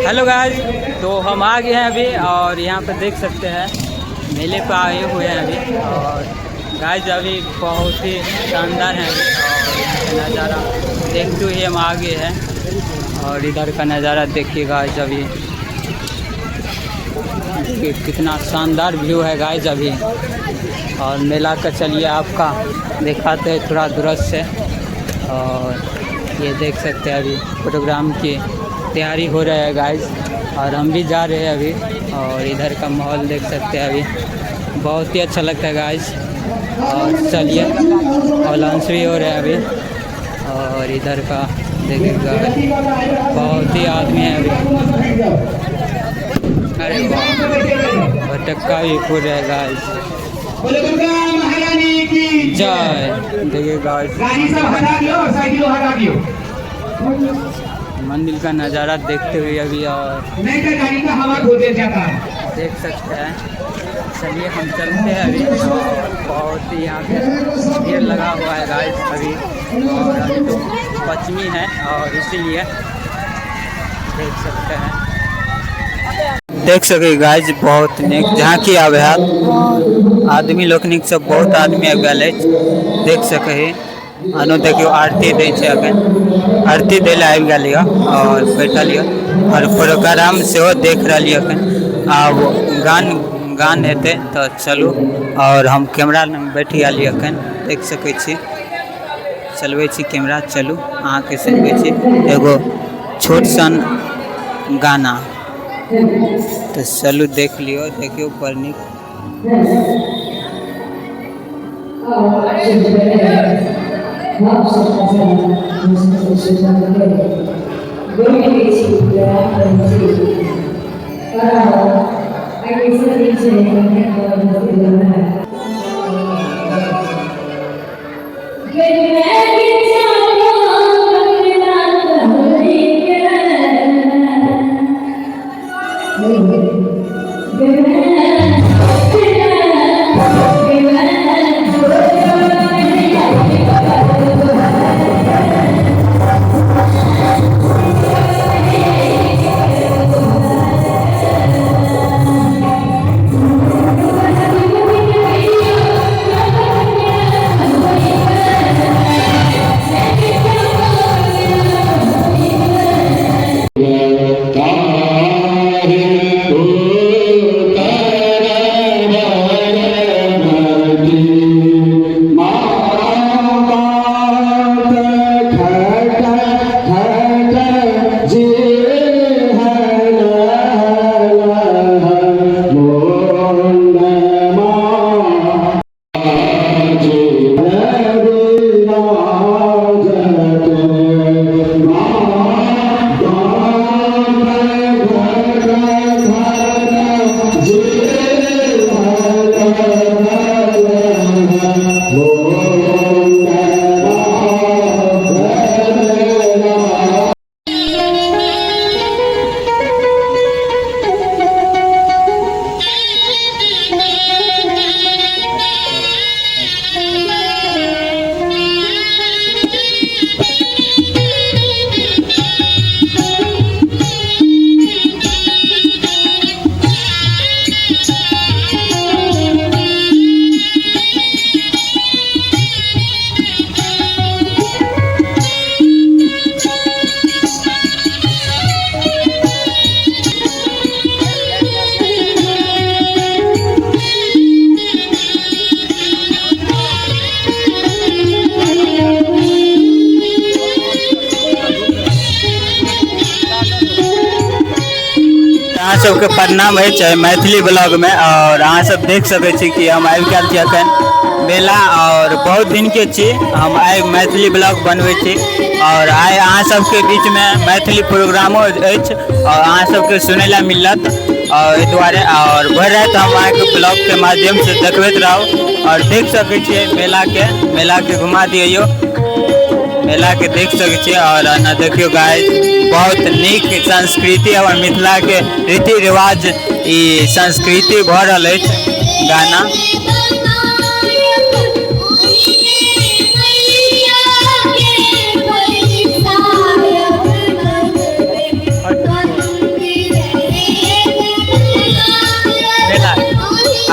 Hello guys, तो हम आ गए हैं अभी और यहाँ पर देख सकते हैं मेले पर आए हुए हैं अभी। और गाइस अभी बहुत ही शानदार है अभी, और यहाँ का नज़ारा देखते हुए हम आ गए हैं। और इधर का नज़ारा देखिए गाइस, अभी कितना शानदार व्यू है गाइस अभी। और मेला का चलिए आपका दिखाते हैं थोड़ा दूर से। और ये देख सकते हैं अभी प्रोग्राम की तैयारी हो रहा है गाइस, और हम भी जा रहे हैं अभी। और इधर का माहौल देख सकते हैं अभी, बहुत ही अच्छा लगता है गाइस। और चलिए अलाउंस भी हो रहा है अभी। और इधर का देखिएगा बहुत ही आदमी है अभी। अरे वाह, भटक्का भी फूल रहा है गाइस। जय देखिए गाइस, मंदिर का नज़ारा देखते हुए अभी। और देख सकते हैं, चलिए हम चलते हैं अभी। और बहुत ही यहाँ पे भीड़ लगा हुआ है गाइस अभी। और अभी तो पश्चिमी है और इसीलिए देख सकते हैं, देख सके गाइस बहुत निक जहाँ की आवे आदमी लोग निक सब बहुत आदमी आबि गए देख सके। अनु देखियो आरती दै छै, अखन आरती दै लए आबि गेल यऽ और बैठल यऽ। और प्रोग्राम सेहो देख रहल यऽ अखन। आब गान हेतै तऽ चलू। और हम कैमरा लग बैठ गेल यऽ अखन, देख सकै छी चलबै छी कैमरा। चलू अहाँके सुनबै छी एगो छोट सन गाना, तो चलू देख लियो, देखियो बड़ नीक। अहाँ सबके प्रणाम है चाहे मैथिली ब्लॉग में। और अहाँ सब देख सकै छी कि हम आबि गेल छी अखन मेला, और बहुत दिन के छी हम आइ मैथिली ब्लॉग बनबै छी। और आइ अहाँ सबके बीच में मैथिली प्रोग्रामो अछि और अहाँ सबके सुनै ला मिलत। और एहि दुआरे और भरि राति हम अहाँके ब्लॉग के माध्यम से देखबैत रहब। और देख सकै छियै मेला के घुमा दियौ, मेला के देख सकै छियै। और ना देखियो गाइस, बहुत नीक संस्कृति और मिथिला के रीति रिवाज ई संस्कृति भऽ रहल अछि। गाना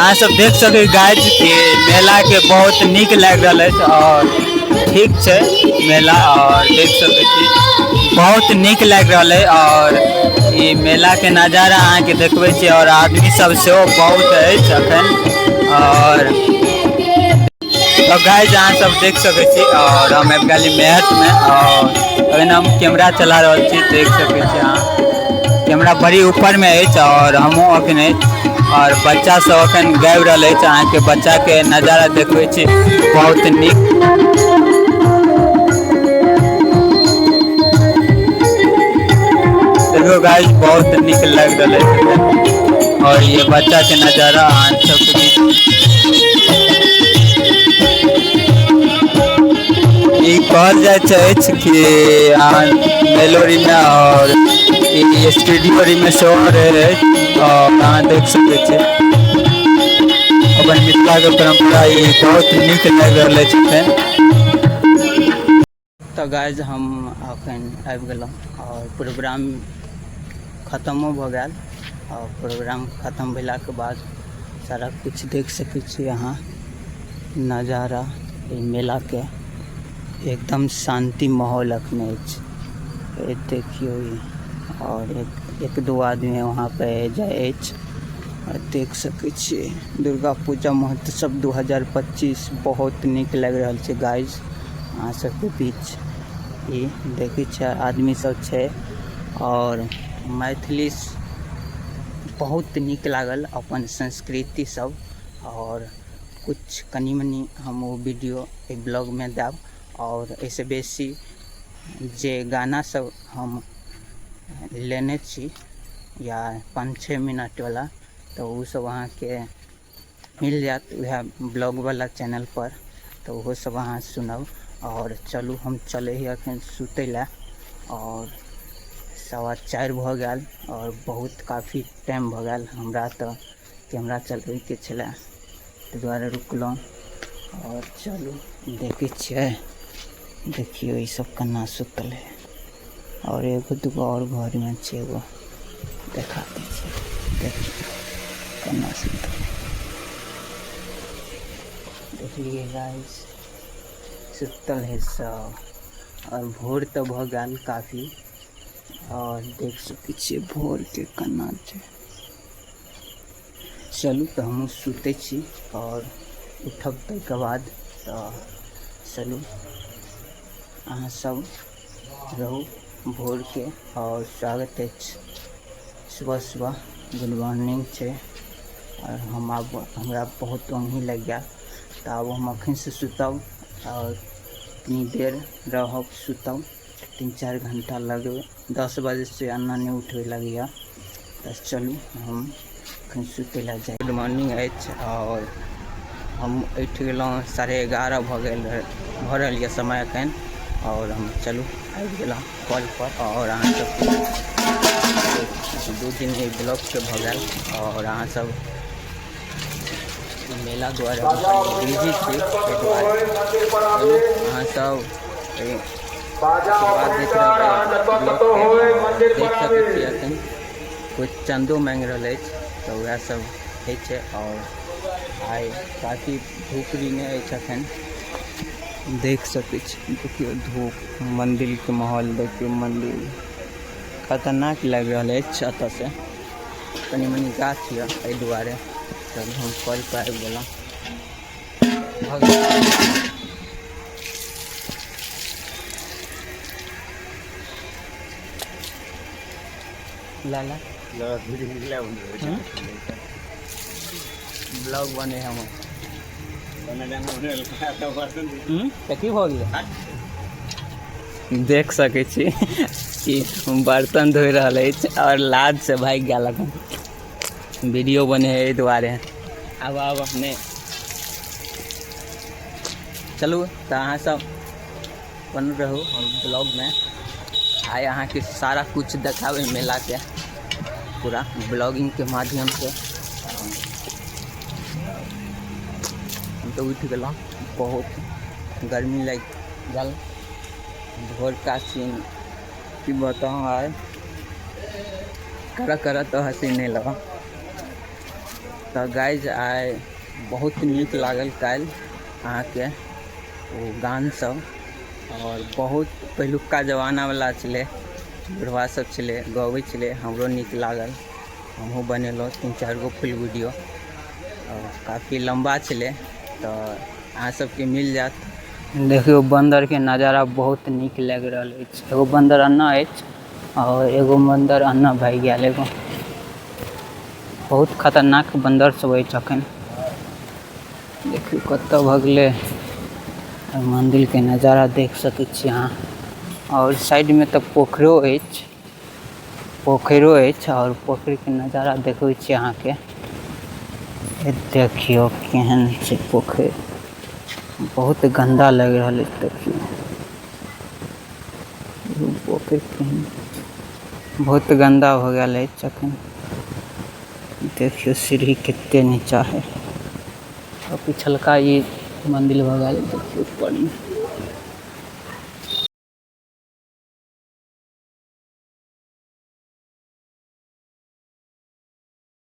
अहाँ सब देख सके गाइज कि मेला के बहुत निक लग रहा है और ठीक है मेला, और देख सके छी बहुत निक लग रहा है। और ये मेला के नज़ारा अहाँ के देखबे छी और आदमी सब से बहुत है अखन। और तो गाइज अहाँ सब देख सके छी और हम आबि गेली मेहत में और अखन हम कैमरा चला रहा छी। देख सके छी अहाँ कैमरा बड़ी ऊपर में है और हमहूँ अखन और बच्चा सब अखन गाबि रहा है। अहाँ के बच्चा के नज़ारा देखबे छी बहुत निक। देखो गाइस बहुत निक लग रहा है और ये बच्चा के नज़ारा अहाँ सबके कहल जाए कि मेलोरी में और स्टूडियो में शो रहे और अहाँ देख सके अपन मिथिला के परंपरा ये बहुत निक लग रहा है। तो गाइज हम अखन आबि गेलहुँ और प्रोग्राम खत्मो भ गेल और प्रोग्राम खत्म भेला के बाद सारा कुछ देख सके छी अहाँ नज़ारा मेला के एकदम शांति माहौल अखने अछि। देखियो और एक दो आदमी वहाँ पे जाए और देख सके छी दुर्गा पूजा महोत्सव 2025 बहुत निक लग रहा है गाइज। अहाँ सबके बीच ये देखे छ आदमी सब छे और मैथिली बहुत निक लागल अपन संस्कृति सब और कुछ कनी मनी हम वो वीडियो ब्लॉग में देव और ऐसे बेसी जे गाना सब हम लेने छी या 5-6 मिनट वाला तो वो सब अहाँ के मिल जात वह ब्लॉग वाला चैनल पर, तो वो सब अहाँ सुनब। और चलू हम चले ही अखन सुते ला और 4:15 भ गेल और बहुत काफ़ी टाइम भ गेल हमरा तो कैमरा चलबे के छले ताहि दुआरे रुकलहुँ। और चलू देखे छिए देखियो ये सब केना सुतल है और एगो दूगो और घर में छे एगो देखा दै छै देखियो केना सुतल देखिए गाइस सुतल है सब और भोर तो भ गेल काफ़ी और देख सके छी भोर के केना छै। चलू तो हम सुते छी और उठब तक बाद तो चलू अहाँ सब रहू भोर के और स्वागत है सुबह सुबह गुड मॉर्निंग छे। और हम अब हमरा बहुत ओंघी लग गया तो अब हम अखन से सुतब और इतनी देर रहब सुतब 3-4 घंटा लगे 10 बजे से अन्ना नहीं उठे लगे तो चलू हम अखन सुते ला जाए। गुड मॉर्निंग अछि और हम उठ गए 11:30 भ रहा समय अखन और हम चलू आबि गेलहुँ कॉल पर और अहाँ सब 2 दिन ब्लॉग के भ गेल और अहाँ सब मेला द्वारा बिजी छी अहाँ सब देख सके छी अखन कुछ चंदो मांग रहा है तो वह सब है और आइ काफ़ी धूप भी नहीं अखन देख सके छी। देखियो धूप मंदिर के माहौल देखियो मंदिर खतरनाक लग रहा है अत से कनी मनी गाछ है एहि दुआरे तब हम कॉल पर आबि गेलहुँ। लाला ब्लॉग बने हम की भ गेल देख सके छी कि बर्तन धो रहा है और लाद से भाग गया वीडियो बने है दुआरे अब अपने चलू तो अहाँ सब बन रहू ब्लॉग में आए अहाँ के सारा कुछ देखावे मेला के पूरा ब्लॉगिंग के माध्यम से। हम तो उठ गलहुँ बहुत गर्मी लग गल भोर का सीन कि बताऊँ आए कर तो हंसी नहीं लगा तो गाइज आइ बहुत नीक लागल काल्हि अहाँके ओ गान सब, और बहुत पहिलुका जमानावला छलै, बुढ़वा सब छलै गबै छलै, हमरो नीक लागल, हमहूँ बनेलहुँ 3-4 गो फुल वीडियो, और काफ़ी लम्बा छलै, तो अहाँ सबके मिल जायत। देखियो बंदर के नज़ारा बहुत नीक लग रहा है। एगो बंदर अन्ना है और एगो बंदर अन्ना भाग गया। एगो बहुत खतरनाक बंदर सब है अखन। देखियो कत भगले, मंदिर के नज़ारा देख सकै छी अहाँ। और साइड में तो पोखरो है, और पोखर के नज़ारा देखै छी अहाँ के। देखियो केहन छै पोखर, बहुत गंदा लग रहा है। देखियो पोखर केहन बहुत गंदा हो गया है अखन। देखियो सीढ़ी कितने नीचा है, और पिछलका ये मंदिर हो गया। देखियो ऊपर में